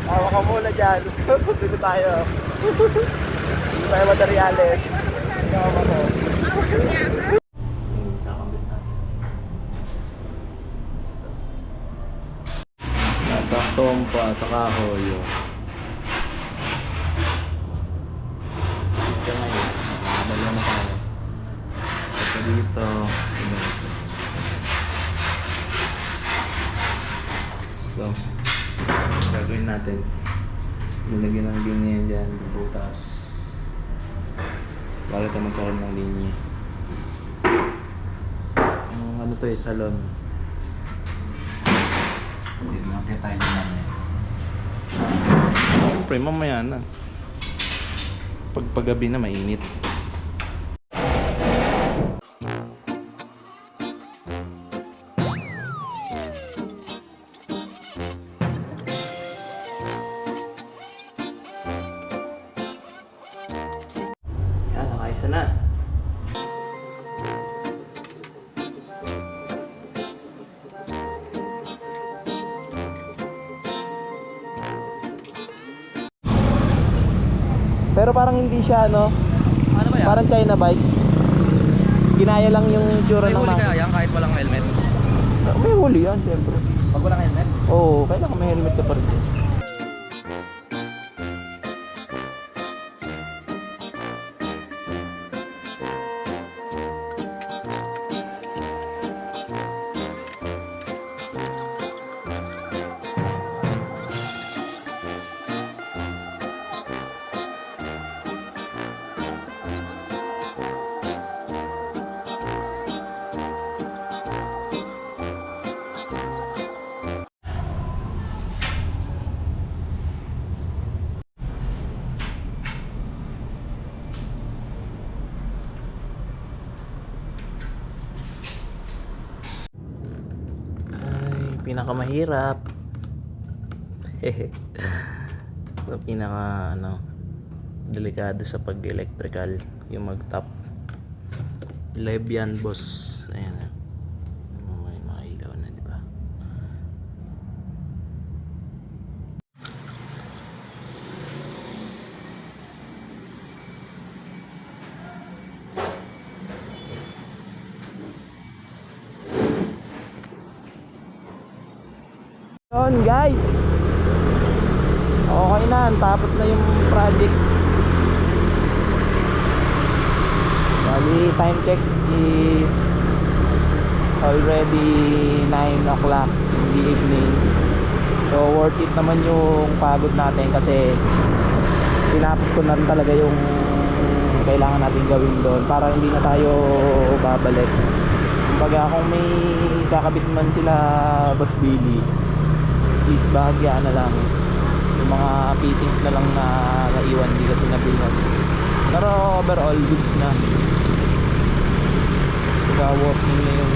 Tawa ka muna dyan. Dito tayo. Dito tayo materials. Ikaw ako. Kakambit natin. Nasa tompa sa kahoy. Ito ngayon. Dalawa na tayo. Ito dito. So, gagawin natin. Nilagyan ng linya yan dyan. Butas. Para ito magkaroon ng linya. Ano to eh, salon. Hindi lang kaya tayo naman eh. Siyempre, mamaya na. Paggabi na mainit. Yan, nakaisa na. Pero parang hindi siya ano. Ano ba yan? Parang China bike. Ginaya lang yung tsura May ng huli kaya yan kahit walang helmet? May huli yan, siyempre. Pag walang helmet? Oo, kailangan may helmet ka pa rin. Pinakamahirap. Ito pinaka ano, delikado sa pag-electrical, yung mag-top. Live yan, boss. Ayan. May mga ilaw na, di ba? Yun guys, okay na, tapos na yung project. Bali, time check is already 9 o'clock in the evening. So worth it naman yung pagod natin kasi tinapos ko na rin talaga yung kailangan natin gawin doon para hindi na tayo babalik. Kumbaga kung may kakabit man sila Boss Billy, please bahagyaan na lang yung mga fittings na lang na naiwan, hindi kasi nabilhan. Pero overall goods na, working na yung